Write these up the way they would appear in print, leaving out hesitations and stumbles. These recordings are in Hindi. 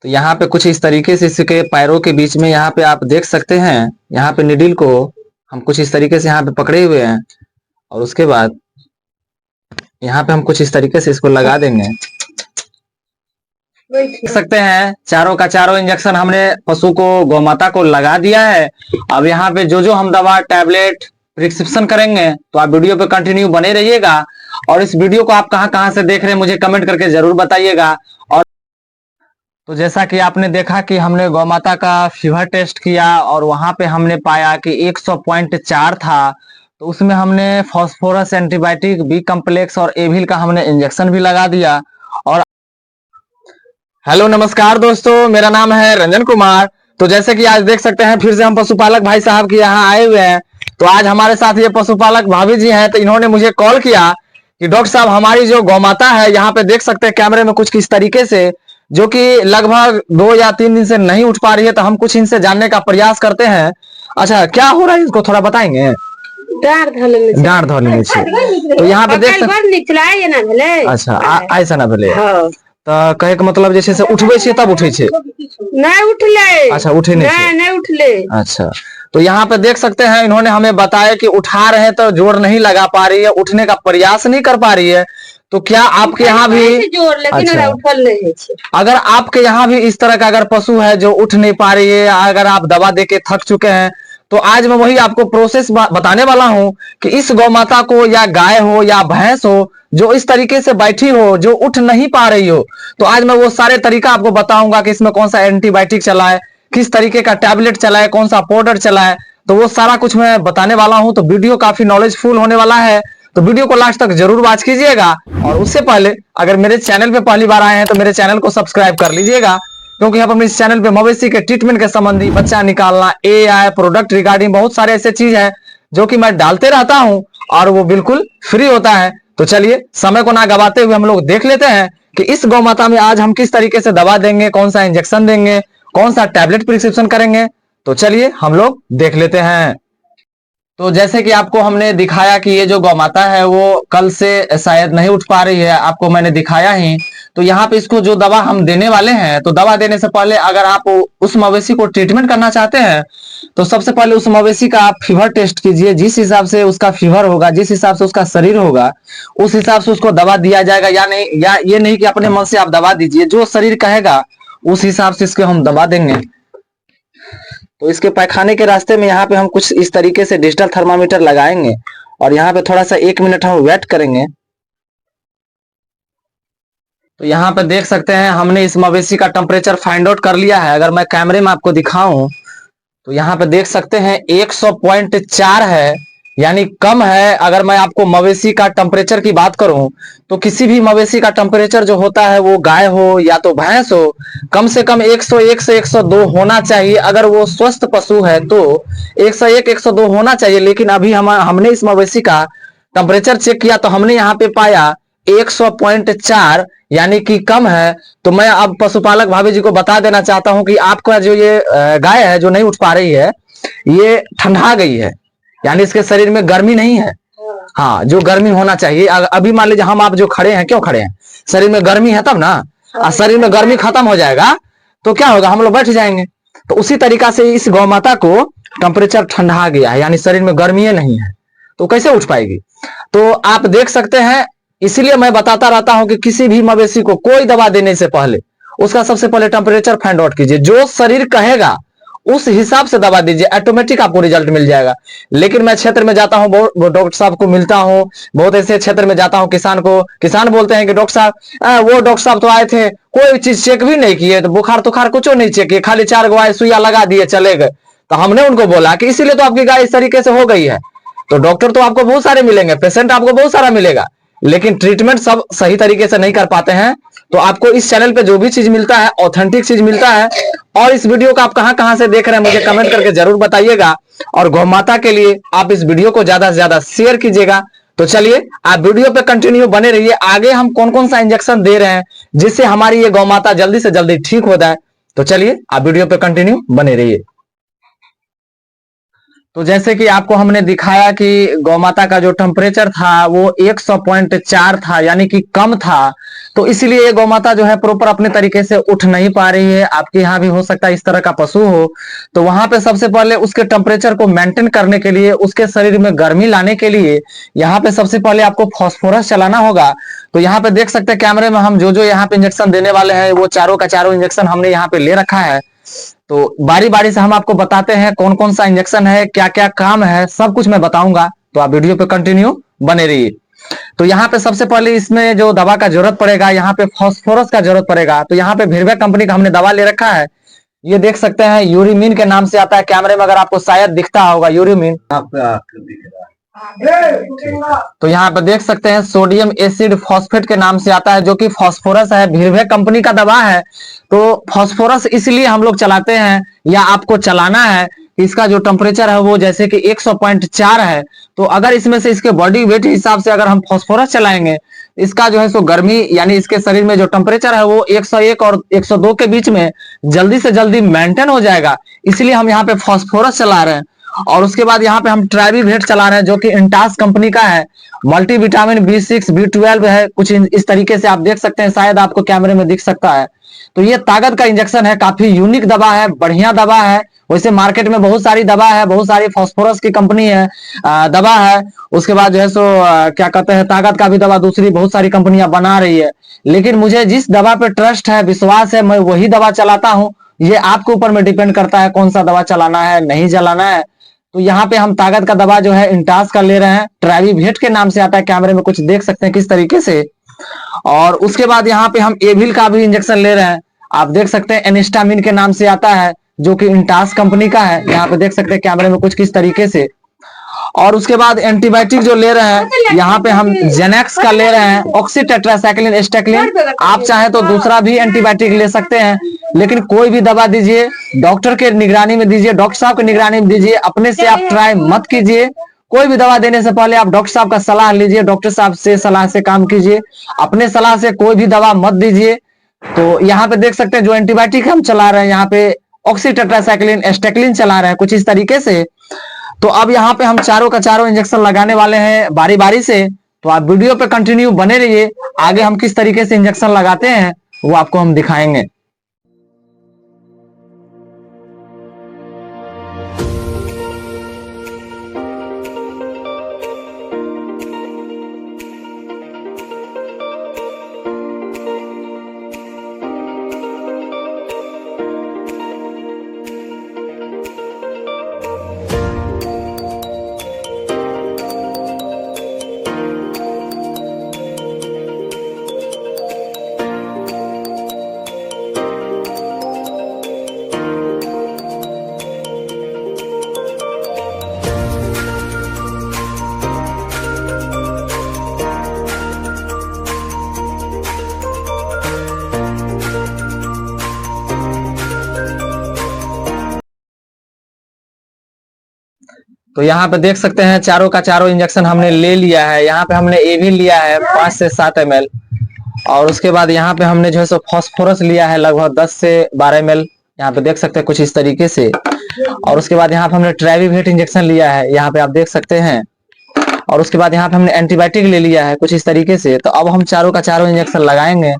तो यहाँ पे कुछ इस तरीके से इसके पैरों के बीच में यहाँ पे आप देख सकते हैं, यहाँ पे निडिल को हम कुछ इस तरीके से यहाँ पे पकड़े हुए हैं और उसके बाद यहाँ पे हम कुछ इस तरीके से इसको लगा देंगे। देख सकते हैं चारों का चारों इंजेक्शन हमने पशु को, गौमाता को लगा दिया है। अब यहाँ पे जो जो हम दवा टैबलेट प्रिस्क्रिप्शन करेंगे तो आप वीडियो पे कंटिन्यू बने रहिएगा। और इस वीडियो को आप कहाँ से देख रहे हैं मुझे कमेंट करके जरूर बताइएगा। और तो जैसा कि आपने देखा कि हमने गौमाता का फीवर टेस्ट किया और वहां पे हमने पाया कि 100.4 था। तो उसमें हमने फास्फोरस, एंटीबायोटिक, बी कम्प्लेक्स और एविल का हमने इंजेक्शन भी लगा दिया। और हेलो नमस्कार दोस्तों, मेरा नाम है रंजन कुमार। तो जैसे कि आज देख सकते हैं फिर से हम पशुपालक भाई साहब के यहाँ आए हुए हैं। तो आज हमारे साथ ये पशुपालक भाभी जी हैं। तो इन्होंने मुझे कॉल किया कि डॉक्टर साहब हमारी जो गौमाता है, यहाँ पे देख सकते हैं कैमरे में कुछ किस तरीके से, जो कि लगभग 2 या 3 दिन से नहीं उठ पा रही है। तो हम कुछ इनसे जानने का प्रयास करते हैं। अच्छा, क्या हो रहा है इसको थोड़ा बताएंगे? डांड धोने में। तो यहाँ पे देख सकते, अच्छा ऐसा ना भले। तो कहे के मतलब जैसे से उठबे छे तब उठे छे, नहीं उठले। अच्छा उठे नहीं उठले। अच्छा, तो यहाँ पे देख सकते हैं इन्होंने हमें बताया कि उठा रहे तो जोर नहीं लगा पा रही है, उठने का प्रयास नहीं कर पा रही है। तो क्या आपके यहाँ भी जोर, लेकिन अच्छा, उठल नहीं है। अगर आपके यहाँ भी इस तरह का अगर पशु है जो उठ नहीं पा रही है, अगर आप दवा देके थक चुके हैं, तो आज मैं वही आपको प्रोसेस बताने वाला हूं कि इस गौमाता को या गाय हो या भैंस हो जो इस तरीके से बैठी हो, जो उठ नहीं पा रही हो, तो आज मैं वो सारे तरीका आपको बताऊंगा कि इसमें कौन सा एंटीबायोटिक चला है, किस तरीके का टैबलेट चला है, कौन सा पाउडर चला है। तो वो सारा कुछ मैं बताने वाला हूं। तो वीडियो काफी नॉलेजफुल होने वाला है, तो वीडियो को लास्ट तक जरूर वॉच कीजिएगा। और उससे पहले अगर मेरे चैनल पे पहली बार आए हैं तो मेरे चैनल को सब्सक्राइब कर लीजिएगा, क्योंकि हम अपने इस चैनल पे मवेशी के ट्रीटमेंट के संबंधी, बच्चा निकालना, एआई, प्रोडक्ट रिगार्डिंग बहुत सारे ऐसे चीज है जो कि मैं डालते रहता हूं और वो बिल्कुल फ्री होता है। तो चलिए समय को ना गवाते हुए हम लोग देख लेते हैं कि इस गौमाता में आज हम किस तरीके से दवा देंगे, कौन सा इंजेक्शन देंगे, कौन सा टैबलेट प्रिस्क्रिप्शन करेंगे। तो चलिए हम लोग देख लेते हैं। तो जैसे कि आपको हमने दिखाया कि ये जो गौमाता है वो कल से शायद नहीं उठ पा रही है, आपको मैंने दिखाया ही। तो यहाँ पे इसको जो दवा हम देने वाले हैं, तो दवा देने से पहले अगर आप उस मवेशी को ट्रीटमेंट करना चाहते हैं तो सबसे पहले उस मवेशी का आप फीवर टेस्ट कीजिए। जिस हिसाब से उसका फीवर होगा, जिस हिसाब से उसका शरीर होगा, उस हिसाब से उसको दवा दिया जाएगा। या नहीं, या ये नहीं कि अपने मन से आप दवा दीजिए, जो शरीर कहेगा उस हिसाब से इसको हम दवा देंगे। तो इसके पैखाने के रास्ते में यहाँ पे हम कुछ इस तरीके से डिजिटल थर्मामीटर लगाएंगे और यहाँ पे थोड़ा सा 1 मिनट हम वेट करेंगे। तो यहाँ पे देख सकते हैं हमने इस मवेशी का टेम्परेचर फाइंड आउट कर लिया है। अगर मैं कैमरे में आपको दिखाऊं तो यहाँ पे देख सकते हैं 100.4 है, यानी कम है। अगर मैं आपको मवेशी का टेम्परेचर की बात करूं तो किसी भी मवेशी का टेम्परेचर जो होता है, वो गाय हो या तो भैंस हो, कम से कम 101 से 102 होना चाहिए। अगर वो स्वस्थ पशु है तो 101 102 होना चाहिए। लेकिन अभी हमने इस मवेशी का टेम्परेचर चेक किया तो हमने यहाँ पे पाया 100.4, यानी कि कम है। तो मैं अब पशुपालक भाभी जी को बता देना चाहता हूं कि आपका जो ये गाय है जो नहीं उठ पा रही है, ये ठंडा गई है, यानी इसके शरीर में गर्मी नहीं है। हाँ, जो गर्मी होना चाहिए। अभी मान लीजिए हम आप जो खड़े हैं, क्यों खड़े हैं? शरीर में गर्मी है तब ना। और शरीर में गर्मी खत्म हो जाएगा तो क्या होगा, हम लोग बैठ जाएंगे। तो उसी तरीका से इस गौमाता को टेम्परेचर ठंडा गया है, यानी शरीर में गर्मी नहीं है, तो कैसे उठ पाएगी? तो आप देख सकते हैं, इसलिए मैं बताता रहता हूं कि किसी भी मवेशी को कोई दवा देने से पहले उसका सबसे पहले टेम्परेचर फाइंड आउट कीजिए। जो शरीर कहेगा उस हिसाब से दवा दीजिए, ऑटोमेटिक आपको रिजल्ट मिल जाएगा। लेकिन मैं क्षेत्र में जाता हूं, बहुत डॉक्टर साहब को मिलता हूं, बहुत ऐसे क्षेत्र में जाता हूं, किसान बोलते हैं कि डॉक्टर साहब, वो डॉक्टर साहब तो आए थे, कोई चीज चेक भी नहीं किए, तो बुखार तुखार कुछ नहीं चेक किए, खाली 4 गवाए सुइया लगा दिए, चले गए। तो हमने उनको बोला कि इसीलिए तो आपकी गाय इस तरीके से हो गई है। तो डॉक्टर तो आपको बहुत सारे मिलेंगे, पेशेंट आपको बहुत सारा मिलेगा, लेकिन ट्रीटमेंट सब सही तरीके से नहीं कर पाते हैं। तो आपको इस चैनल पे जो भी चीज मिलता है, ऑथेंटिक चीज मिलता है। और इस वीडियो को आप कहां से देख रहे हैं मुझे कमेंट करके जरूर बताइएगा। और गौमाता के लिए आप इस वीडियो को ज्यादा से ज्यादा शेयर कीजिएगा। तो चलिए आप वीडियो पे कंटिन्यू बने रहिए। आगे हम कौन कौन सा इंजेक्शन दे रहे हैं जिससे हमारी ये गौमाता जल्दी से जल्दी ठीक हो जाए। तो चलिए आप वीडियो पे कंटिन्यू बने रहिए। तो जैसे कि आपको हमने दिखाया कि गौमाता का जो टेम्परेचर था वो 100.4 था, यानी कि कम था। तो इसलिए ये गौमाता जो है प्रॉपर अपने तरीके से उठ नहीं पा रही है। आपके यहाँ भी हो सकता है इस तरह का पशु हो। तो वहां पे सबसे पहले उसके टेम्परेचर को मेंटेन करने के लिए, उसके शरीर में गर्मी लाने के लिए यहाँ पे सबसे पहले आपको फास्फोरस चलाना होगा। तो यहाँ पे देख सकते हैं कैमरे में हम जो जो यहाँ पे इंजेक्शन देने वाले हैं वो चारों का चारों इंजेक्शन हमने यहाँ पे ले रखा है। तो बारी बारी से हम आपको बताते हैं कौन कौन सा इंजेक्शन है, क्या क्या काम है, सब कुछ मैं बताऊंगा। तो आप वीडियो पे कंटिन्यू बने रहिए। तो यहाँ पे सबसे पहले इसमें जो दवा का जरूरत पड़ेगा, यहाँ पे फास्फोरस का जरूरत पड़ेगा। तो यहाँ पे भिरवैक कंपनी का हमने दवा ले रखा है। ये देख सकते हैं यूरिमीन के नाम से आता है। कैमरे में अगर आपको शायद दिखता होगा यूरिमीन, तो यहाँ पे देख सकते हैं सोडियम एसिड फॉस्फेट के नाम से आता है, जो कि फास्फोरस है, भिरवैक कंपनी का दवा है। तो फास्फोरस इसलिए हम लोग चलाते हैं या आपको चलाना है, इसका जो टेम्परेचर है वो जैसे कि 100.4 है। तो अगर इसमें से इसके बॉडी वेट हिसाब से अगर हम फास्फोरस चलाएंगे, इसका जो है सो गर्मी यानी इसके शरीर में जो टेम्परेचर है वो 101 और 102 के बीच में जल्दी से जल्दी मेंटेन हो जाएगा। इसलिए हम यहाँ पे फास्फोरस चला रहे हैं। और उसके बाद यहाँ पे हम ट्राइवीवेट चला रहे हैं, जो कि इंटास कंपनी का है। मल्टी विटामिन B6 B12 है, कुछ इस तरीके से आप देख सकते हैं, शायद आपको कैमरे में दिख सकता है। तो ये ताकत का इंजेक्शन है, काफी यूनिक दवा है, बढ़िया दवा है। वैसे मार्केट में बहुत सारी दवा है, बहुत सारी फास्फोरस की कंपनी है, दवा है। उसके बाद जो है सो क्या कहते हैं, ताकत का भी दवा दूसरी बहुत सारी कंपनियां बना रही है। लेकिन मुझे जिस दवा पे ट्रस्ट है, विश्वास है, मैं वही दवा चलाता हूँ। ये आपके ऊपर में डिपेंड करता है कौन सा दवा चलाना है, नहीं चलाना है। तो यहाँ पे हम ताकत का दवा जो है इंटास का ले रहे हैं, ट्राइवीवेट के नाम से आता है। कैमरे में कुछ देख सकते हैं किस तरीके से। और उसके बाद यहाँ पे हम एविल का भी इंजेक्शन ले रहे हैं। आप देख सकते हैं एनिस्टामिन के नाम से आता है, जो कि इंटास कंपनी का है। यहाँ पे देख सकते हैं कैमरे में कुछ किस तरीके से। और उसके बाद एंटीबायोटिक जो ले रहे हैं, यहाँ पे हम जेनेक्स का ले रहे हैं, ऑक्सीटेट्रासाइक्लिन एस्टेक्लिन। आप चाहे तो दूसरा भी एंटीबायोटिक ले सकते हैं, लेकिन कोई भी दवा दीजिए डॉक्टर के निगरानी में दीजिए, डॉक्टर साहब की निगरानी में दीजिए। अपने से आप ट्राई मत कीजिए। कोई भी दवा देने से पहले आप डॉक्टर साहब का सलाह लीजिए, डॉक्टर साहब से सलाह से काम कीजिए। अपने सलाह से कोई भी दवा मत दीजिए। तो यहाँ पे देख सकते हैं जो एंटीबायोटिक हम चला रहे हैं, यहाँ पे ऑक्सीटेट्रासाइक्लिन एस्टेक्लिन चला रहे हैं कुछ इस तरीके से। तो अब यहाँ पे हम चारों का चारों इंजेक्शन लगाने वाले हैं बारी बारी से। तो आप वीडियो पे कंटिन्यू बने रहिए। आगे हम किस तरीके से इंजेक्शन लगाते हैं वो आपको हम दिखाएंगे। तो यहाँ पे देख सकते हैं चारों का चारों इंजेक्शन हमने ले लिया है। यहाँ पे हमने एविल लिया है 5 से 7 ml। और उसके बाद यहाँ पे हमने जो है सो फास्फोरस लिया है लगभग 10 से 12 ml। यहाँ पे देख सकते हैं कुछ इस तरीके से। और उसके बाद यहाँ पे हमने ट्राइवीवेट इंजेक्शन लिया है, यहाँ पे आप देख सकते हैं। और उसके बाद यहाँ पे हमने एंटीबायोटिक ले लिया है कुछ इस तरीके से। तो अब हम चारों का चारों इंजेक्शन लगाएंगे।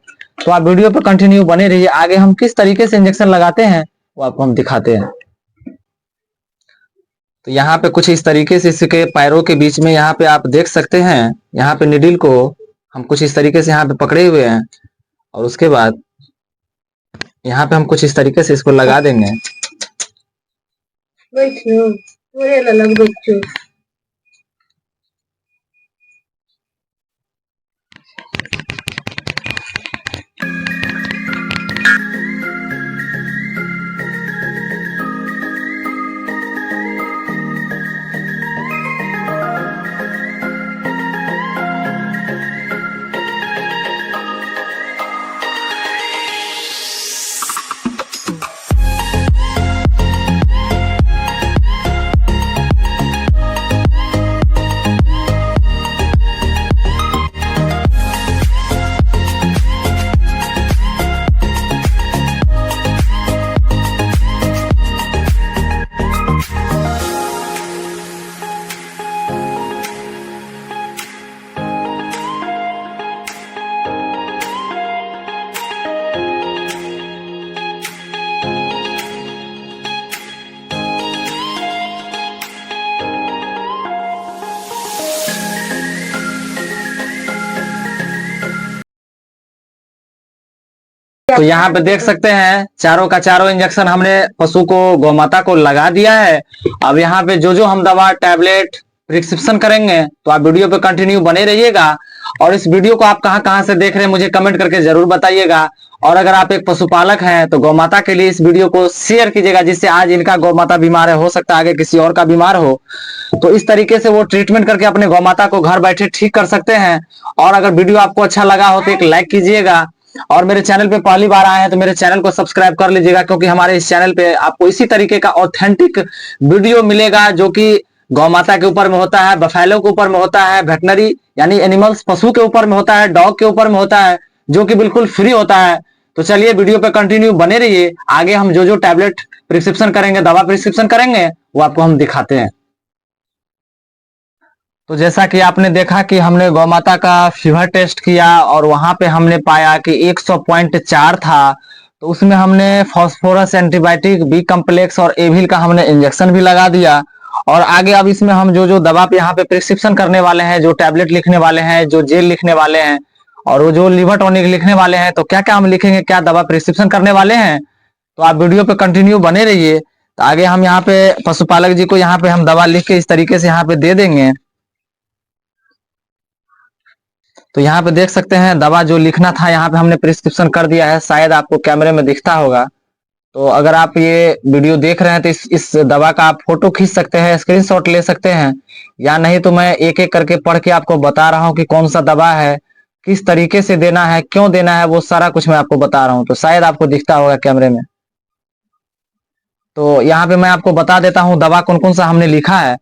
तो आप वीडियो पे कंटिन्यू बने रहिए। आगे हम किस तरीके से इंजेक्शन लगाते हैं वो आपको हम दिखाते हैं। तो यहाँ पे कुछ इस तरीके से इसके पैरों के बीच में यहाँ पे आप देख सकते हैं, यहाँ पे निडिल को हम कुछ इस तरीके से यहाँ पे पकड़े हुए हैं। और उसके बाद यहाँ पे हम कुछ इस तरीके से इसको लगा देंगे। बैठो, पूरे लग बच्चों। तो यहाँ पे देख सकते हैं चारों का चारों इंजेक्शन हमने पशु को गौ माता को लगा दिया है। अब यहाँ पे जो जो हम दवा टैबलेट प्रिस्क्रिप्शन करेंगे तो आप वीडियो पे कंटिन्यू बने रहिएगा। और इस वीडियो को आप कहाँ कहाँ से देख रहे हैं मुझे कमेंट करके जरूर बताइएगा। और अगर आप एक पशुपालक हैं तो गौ माता के लिए इस वीडियो को शेयर कीजिएगा, जिससे आज इनका गौ माता बीमार है, हो सकता है आगे किसी और का बीमार हो, तो इस तरीके से वो ट्रीटमेंट करके अपने गौ माता को घर बैठे ठीक कर सकते हैं। और अगर वीडियो आपको अच्छा लगा हो तो एक लाइक कीजिएगा। और मेरे चैनल पे पहली बार आए हैं तो मेरे चैनल को सब्सक्राइब कर लीजिएगा, क्योंकि हमारे इस चैनल पे आपको इसी तरीके का ऑथेंटिक वीडियो मिलेगा जो कि गौ माता के ऊपर में होता है, बफेलो के ऊपर में होता है, वेटनरी यानी एनिमल्स पशु के ऊपर में होता है, डॉग के ऊपर में होता है, जो कि बिल्कुल फ्री होता है। तो चलिए वीडियो पे कंटिन्यू बने रहिए। आगे हम जो जो टैबलेट प्रिस्क्रिप्शन करेंगे, दवा प्रिस्क्रिप्शन करेंगे, वो आपको हम दिखाते हैं। तो जैसा कि आपने देखा कि हमने गौ माता का फीवर टेस्ट किया और वहां पे हमने पाया कि 100.4 था। तो उसमें हमने फास्फोरस एंटीबायोटिक, बी कम्प्लेक्स और एविल का हमने इंजेक्शन भी लगा दिया। और आगे अब इसमें हम जो जो दवा पे यहाँ पे प्रिस्क्रिप्शन करने वाले हैं, जो टैबलेट लिखने वाले हैं, जो जेल लिखने वाले हैं और वो जो लिवर टॉनिक लिखने वाले हैं, तो क्या क्या हम लिखेंगे, क्या दवा प्रिस्क्रिप्शन करने वाले हैं, तो आप वीडियो पे कंटिन्यू बने रहिए। तो आगे हम यहाँ पे पशुपालक जी को यहाँ पे हम दवा लिख के इस तरीके से यहाँ पे दे देंगे। तो यहाँ पे देख सकते हैं दवा जो लिखना था यहाँ पे हमने प्रिस्क्रिप्शन कर दिया है, शायद आपको कैमरे में दिखता होगा। तो अगर आप ये वीडियो देख रहे हैं तो इस दवा का आप फोटो खींच सकते हैं, स्क्रीनशॉट ले सकते हैं, या नहीं तो मैं एक एक करके पढ़ के आपको बता रहा हूँ कि कौन सा दवा है, किस तरीके से देना है, क्यों देना है, वो सारा कुछ मैं आपको बता रहा हूँ। तो शायद आपको दिखता होगा कैमरे में। तो यहाँ पे मैं आपको बता देता हूँ दवा कौन कौन सा हमने लिखा है।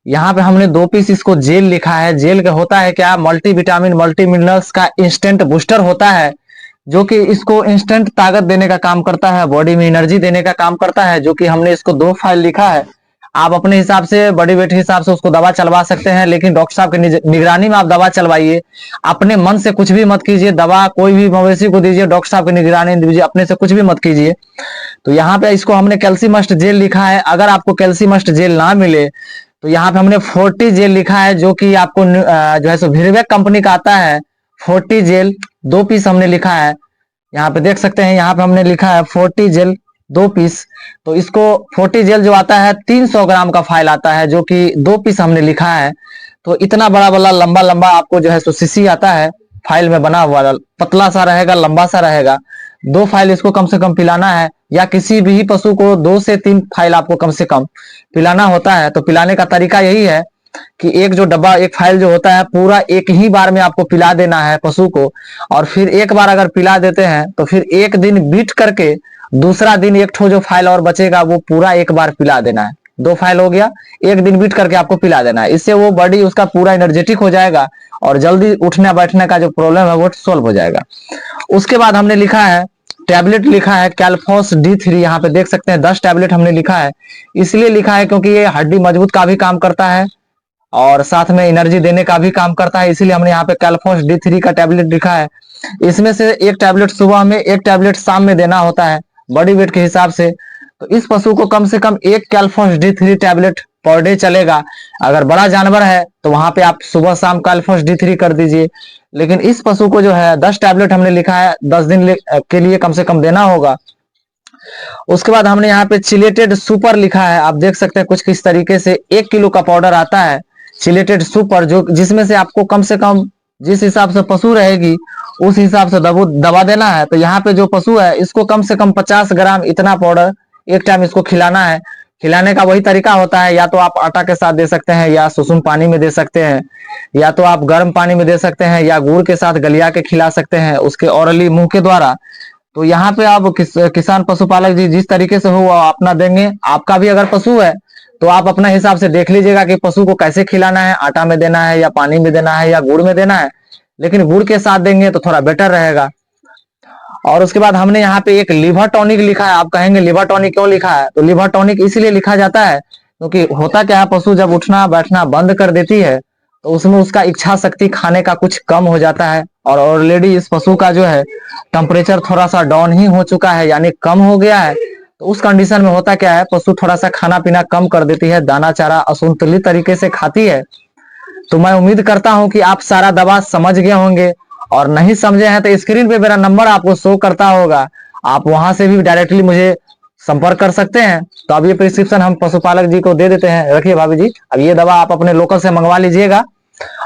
यहाँ पे हमने 2 पीस इसको जेल लिखा है। जेल का होता है क्या, मल्टी विटामिन मल्टी मिनरल्स का इंस्टेंट बूस्टर होता है, जो कि इसको इंस्टेंट ताकत देने का काम करता है, बॉडी में एनर्जी देने का काम करता है। जो कि हमने इसको 2 फाइल लिखा है। आप अपने हिसाब से बॉडी वेट के हिसाब से उसको दवा चलवा सकते हैं, लेकिन डॉक्टर साहब की निगरानी में आप दवा चलवाइए। अपने मन से कुछ भी मत कीजिए, दवा कोई भी मवेशी को दीजिए, डॉक्टर साहब की निगरानी दीजिए, अपने से कुछ भी मत कीजिए। तो यहाँ पे इसको हमने कैल्सीमस्ट जेल लिखा है। अगर आपको कैल्सीमस्ट जेल ना मिले तो यहाँ पे हमने 40 जेल लिखा है, जो कि आपको जो है सो वीरवेक कंपनी का आता है। 40 जेल 2 पीस हमने लिखा है। यहाँ पे देख सकते हैं, यहाँ पे हमने लिखा है 40 जेल 2 पीस। तो इसको 40 जेल जो आता है 300 ग्राम का फाइल आता है, जो कि 2 पीस हमने लिखा है। तो इतना बड़ा बड़ा लंबा लंबा आपको जो है सो सीसी आता है फाइल में बना हुआ, पतला सा रहेगा, लंबा सा रहेगा। 2 फाइल इसको कम से कम पिलाना है, या किसी भी पशु को 2 से 3 फाइल आपको कम से कम पिलाना होता है। तो पिलाने का तरीका यही है कि एक जो डब्बा, एक फाइल जो होता है, पूरा एक ही बार में आपको पिला देना है पशु को। और फिर एक बार अगर पिला देते हैं तो फिर एक दिन बीट करके दूसरा दिन एक ठो जो फाइल और बचेगा वो पूरा एक बार पिला देना है। 2 फाइल हो गया, एक दिन बीट करके आपको पिला देना है। इससे वो बॉडी उसका पूरा एनर्जेटिक हो जाएगा और जल्दी उठने बैठने का जो प्रॉब्लम है वो सॉल्व हो जाएगा। उसके बाद हमने लिखा है टैबलेट लिखा है कैल्फोस D3। यहाँ पे देख सकते हैं 10 टैबलेट हमने लिखा है। इसलिए लिखा है क्योंकि ये हड्डी मजबूत का भी काम करता है और साथ में एनर्जी देने का भी काम करता है, इसीलिए हमने यहाँ पे कैल्फोस D3 का टैबलेट लिखा है। इसमें से एक टैबलेट सुबह में, एक टैबलेट शाम में देना होता है बॉडी वेट के हिसाब से। तो इस पशु को कम से कम एक कैल्फोस D3 टैबलेट पर डे चलेगा। अगर बड़ा जानवर है तो वहां पे आप सुबह शाम कैल्फोस D3 कर दीजिए। लेकिन इस पशु को जो है 10 टैबलेट हमने लिखा है, 10 दिन के लिए कम से कम देना होगा। उसके बाद हमने यहाँ पे चिलेटेड सुपर लिखा है। आप देख सकते हैं कुछ किस तरीके से 1 किलो का पाउडर आता है चिलेटेड सुपर, जो जिसमें से आपको कम से कम जिस हिसाब से पशु रहेगी उस हिसाब से दवा देना है। तो यहाँ पे जो पशु है इसको कम से कम 50 ग्राम इतना पाउडर एक टाइम इसको खिलाना है। खिलाने का वही तरीका होता है, या तो आप आटा के साथ दे सकते हैं, या सुसुम पानी में दे सकते हैं, या तो आप गर्म पानी में दे सकते हैं, या गुड़ के साथ गलिया के खिला सकते हैं उसके ऑरली मुंह के द्वारा। तो यहाँ पे आप किसान पशुपालक जी जिस तरीके से हो वो अपना देंगे। आपका भी अगर पशु है तो आप अपना हिसाब से देख लीजिएगा कि पशु को कैसे खिलाना है, आटा में देना है या पानी में देना है या गुड़ में देना है। लेकिन गुड़ के साथ देंगे तो थोड़ा बेटर रहेगा। और उसके बाद हमने यहाँ पे एक लिवर टॉनिक लिखा है। आप कहेंगे लिवर टॉनिक क्यों लिखा है? तो लिवर टॉनिक इसलिए लिखा जाता है क्योंकि होता क्या है, पशु जब उठना बैठना बंद कर देती है तो उसमें उसका इच्छा शक्ति खाने का कुछ कम हो जाता है। और ऑलरेडी इस पशु का जो है टेम्परेचर थोड़ा सा डाउन ही हो चुका है, यानी कम हो गया है। तो उस कंडीशन में होता क्या है, पशु थोड़ा सा खाना पीना कम कर देती है, दाना चारा असंतुलित तरीके से खाती है। तो मैं उम्मीद करता हूं कि आप सारा दवा समझ गए होंगे और नहीं समझे हैं तो स्क्रीन पे मेरा नंबर आपको शो करता होगा, आप वहां से भी डायरेक्टली मुझे संपर्क कर सकते हैं। तो अब ये प्रिस्क्रिप्शन हम पशुपालक जी को दे देते हैं। रखिए भाभी जी, अब ये दवा आप अपने लोकल से मंगवा लीजिएगा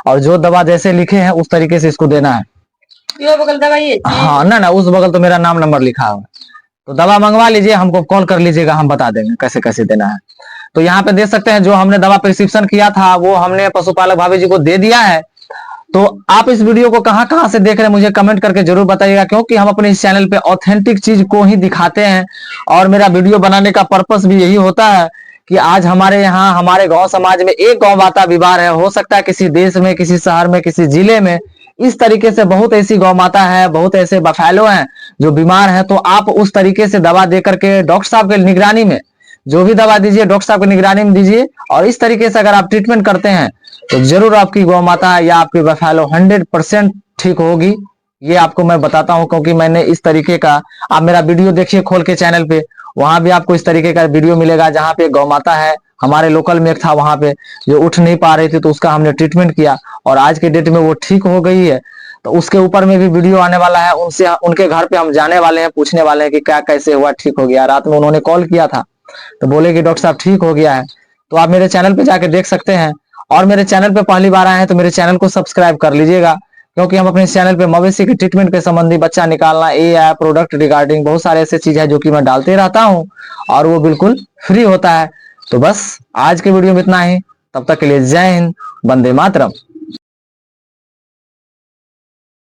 और जो दवा जैसे लिखे हैं उस तरीके से इसको देना है। ये बगल दवाई है। हाँ ना उस बगल तो मेरा नाम नंबर लिखा हुआ, तो दवा मंगवा लीजिए, हमको कॉल कर लीजिएगा, हम बता देंगे कैसे कैसे देना है। तो यहाँ पे देख सकते हैं जो हमने दवा प्रिस्क्रिप्शन किया था वो हमने पशुपालक भाभी जी को दे दिया है। तो आप इस वीडियो को कहां कहां से देख रहे हैं मुझे कमेंट करके जरूर बताइएगा, क्योंकि हम अपने इस चैनल पे ऑथेंटिक चीज को ही दिखाते हैं और मेरा वीडियो बनाने का पर्पस भी यही होता है कि आज हमारे यहाँ हमारे गांव समाज में एक गौ माता बीमार है, हो सकता है किसी देश में, किसी शहर में, किसी जिले में इस तरीके से बहुत ऐसी गौ माता है, बहुत ऐसे बफैलो हैं जो बीमार हैं। तो आप उस तरीके से दवा दे करके डॉक्टर साहब के निगरानी में जो भी दवा दीजिए डॉक्टर साहब की निगरानी में दीजिए, और इस तरीके से अगर आप ट्रीटमेंट करते हैं तो जरूर आपकी गौ माता या आपकी बफैलो 100% ठीक होगी। ये आपको मैं बताता हूं क्योंकि मैंने इस तरीके का, आप मेरा वीडियो देखिए खोल के चैनल पे, वहां भी आपको इस तरीके का वीडियो मिलेगा जहां पे गौ माता है, हमारे लोकल में एक था वहां पे जो उठ नहीं पा रही थी, तो उसका हमने ट्रीटमेंट किया और आज के डेट में वो ठीक हो गई है। तो उसके ऊपर में भी वीडियो आने वाला है, उनसे उनके घर पे हम जाने वाले हैं, पूछने वाले हैं कि क्या कैसे हुआ, ठीक हो गया। रात में उन्होंने कॉल किया था तो बोले कि डॉक्टर साहब ठीक हो गया है। तो आप मेरे चैनल पे जाके देख सकते हैं, और मेरे चैनल पे पहली बार आए हैं तो मेरे चैनल को सब्सक्राइब कर लीजिएगा, क्योंकि हम अपने चैनल पे मवेशी की ट्रीटमेंट के संबंधी, बच्चा निकालना, ए प्रोडक्ट रिगार्डिंग बहुत सारे ऐसे चीज है जो कि मैं डालते रहता हूँ और वो बिल्कुल फ्री होता है। तो बस आज के वीडियो में इतना ही, तब तक के लिए जय हिंद, वंदे मातरम।